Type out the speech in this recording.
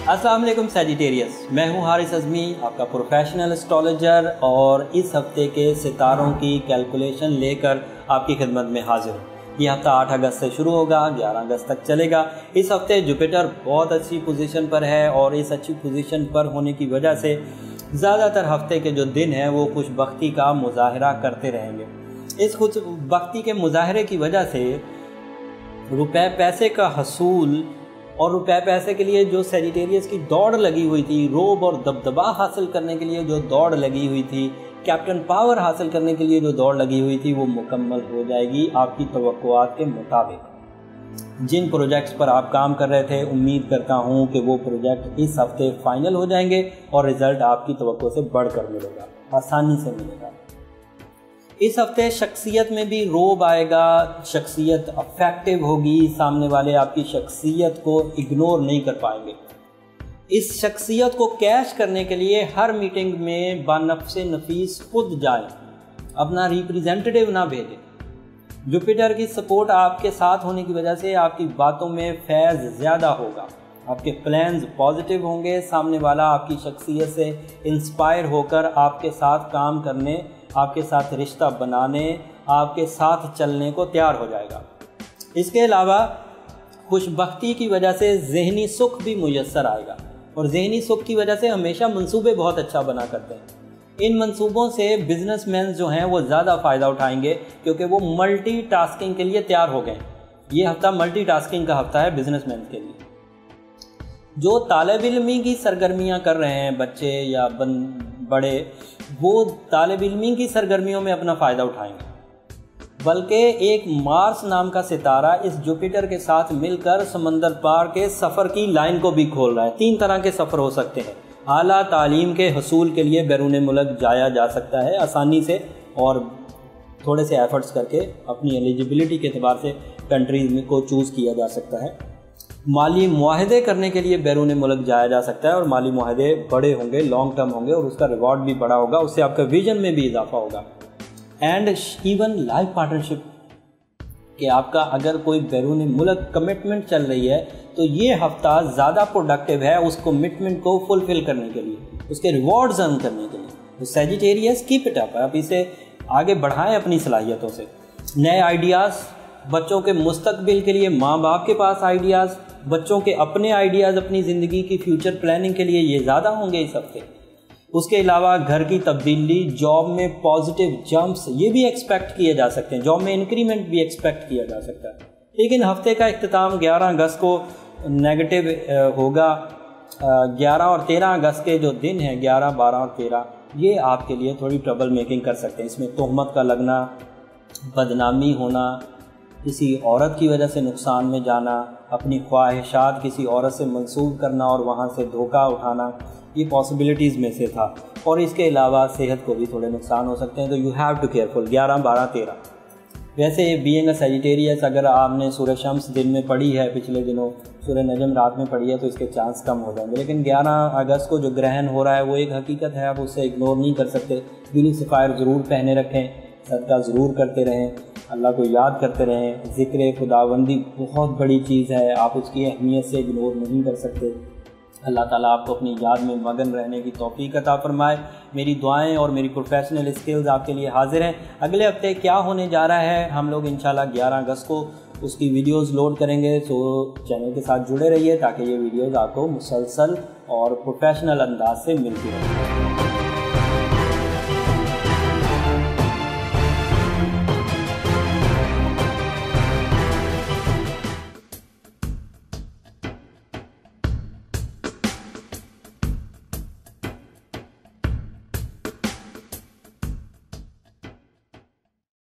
अस्सलाम वालेकुम सैजिटेरियस, मैं हूं हारिस अज़मी, आपका प्रोफेशनल एस्ट्रोलॉजर और इस हफ्ते के सितारों की कैलकुलेशन लेकर आपकी खिदमत में हाजिर हूं। ये हफ्ता 8 अगस्त से शुरू होगा, 11 अगस्त तक चलेगा। इस हफ्ते जुपिटर बहुत अच्छी पोजीशन पर है और इस अच्छी पोजीशन पर होने की वजह से ज़्यादातर हफ्ते के जो दिन हैं वो खुशबख्ती का मुजाहरा करते रहेंगे। इस खुशबख्ती के मुजाहरे की वजह से रुपए पैसे का हसूल और रुपए पैसे के लिए जो सैजिटेरियस की दौड़ लगी हुई थी, रोब और दबदबा हासिल करने के लिए जो दौड़ लगी हुई थी, कैप्टन पावर हासिल करने के लिए जो दौड़ लगी हुई थी, वो मुकम्मल हो जाएगी आपकी तवक्कुआत के मुताबिक। जिन प्रोजेक्ट्स पर आप काम कर रहे थे, उम्मीद करता हूं कि वो प्रोजेक्ट इस हफ्ते फाइनल हो जाएंगे और रिज़ल्ट आपकी तवक्को से बढ़कर मिलेगा, आसानी से मिलेगा। इस हफ्ते शख्सियत में भी रोब आएगा, शख्सियत अफेक्टिव होगी, सामने वाले आपकी शख्सियत को इग्नोर नहीं कर पाएंगे। इस शख्सियत को कैश करने के लिए हर मीटिंग में बानफ्से नफीस खुद जाएं, अपना रिप्रेजेंटेटिव ना भेजें। जुपिटर की सपोर्ट आपके साथ होने की वजह से आपकी बातों में फैज़ ज़्यादा होगा, आपके प्लान्स पॉजिटिव होंगे, सामने वाला आपकी शख्सियत से इंस्पायर होकर आपके साथ काम करने, आपके साथ रिश्ता बनाने, आपके साथ चलने को तैयार हो जाएगा। इसके अलावा खुशबख्ती की वजह से ज़हनी सुख भी मुयस्सर आएगा और ज़हनी सुख की वजह से हमेशा मंसूबे बहुत अच्छा बना करते हैं। इन मंसूबों से बिजनेसमैन जो हैं वो ज़्यादा फ़ायदा उठाएंगे क्योंकि वो मल्टीटास्किंग के लिए तैयार हो गए। ये हफ्ता मल्टीटास्किंग का हफ्ता है बिजनेसमैन के लिए। जो तालिब इल्मी की सरगर्मियाँ कर रहे हैं, बच्चे या बड़े, वो तालिब इल्मी की सरगर्मियों में अपना फ़ायदा उठाएंगे। बल्कि एक मार्स नाम का सितारा इस जुपिटर के साथ मिलकर समंदर पार के सफ़र की लाइन को भी खोल रहा है। 3 तरह के सफ़र हो सकते हैं। आला तालीम के हसूल के लिए बैरून मुल्क जाया जा सकता है आसानी से और थोड़े से एफ़र्ट्स करके अपनी एलिजिबिलिटी के अतबार से कंट्रीज़ को चूज़ किया जा सकता है। माली मुआहदे करने के लिए बैरून मुल्क जाया जा सकता है और माली मुआहदे बड़े होंगे, लॉन्ग टर्म होंगे और उसका रिवॉर्ड भी बड़ा होगा, उससे आपका विजन में भी इजाफा होगा। एंड इवन लाइफ पार्टनरशिप कि आपका अगर कोई बैरून मुल्क कमिटमेंट चल रही है तो ये हफ्ता ज़्यादा प्रोडक्टिव है उस कमिटमेंट को फुलफ़िल करने के लिए, उसके रिवॉर्ड्स अर्न करने के लिए। तो सैजिटेरियस कीप इट अप, आप इसे आगे बढ़ाएं अपनी सलाहियतों से। नए आइडियाज़, बच्चों के मुस्तकबिल के लिए माँ बाप के पास आइडियाज़, बच्चों के अपने आइडियाज़ अपनी ज़िंदगी की फ्यूचर प्लानिंग के लिए ये ज़्यादा होंगे इस हफ्ते। उसके अलावा घर की तब्दीली, जॉब में पॉजिटिव जंप्स, ये भी एक्सपेक्ट किए जा सकते हैं। जॉब में इंक्रीमेंट भी एक्सपेक्ट किया जा सकता है। लेकिन हफ्ते का इख्तिताम 11 अगस्त को नेगेटिव होगा। 11 और 13 अगस्त के जो दिन हैं, 11, 12 और 13, ये आपके लिए थोड़ी ट्रबल मेकिंग कर सकते हैं। इसमें तोहमत का लगना, बदनामी होना, किसी औरत की वजह से नुकसान में जाना, अपनी ख्वाहिशात किसी औरत से मंसूब करना और वहाँ से धोखा उठाना, ये पॉसिबिलिटीज़ में से था। और इसके अलावा सेहत को भी थोड़े नुकसान हो सकते हैं, तो यू हैव टू केयरफुल। 11, 12, 13। वैसे बीइंग अ सैजिटेरियस अगर आपने सूरह शम्स दिन में पढ़ी है, पिछले दिनों सूरह नजम रात में पढ़ी है, तो इसके चांस कम हो जाएंगे। लेकिन 11 अगस्त को जो ग्रहण हो रहा है वो एक हकीकत है, आप उससे इग्नोर नहीं कर सकते। यूनिसिफायर ज़रूर पहने रखें, सदका ज़रूर करते रहें, अल्लाह को याद करते रहें। ज़िक्र खुदाबंदी बहुत बड़ी चीज़ है, आप उसकी अहमियत से इग्नोर नहीं कर सकते। अल्लाह ताला आपको अपनी याद में मगन रहने की तौफीक अता फरमाए। मेरी दुआएं और मेरी प्रोफेशनल स्किल्स आपके लिए हाजिर हैं। अगले हफ्ते क्या होने जा रहा है, हम लोग इंशाल्लाह 11 अगस्त को उसकी वीडियोस लोड करेंगे। तो चैनल के साथ जुड़े रहिए ताकि ये वीडियोस आपको मुसलसल और प्रोफेशनल अंदाज से मिलती रहें।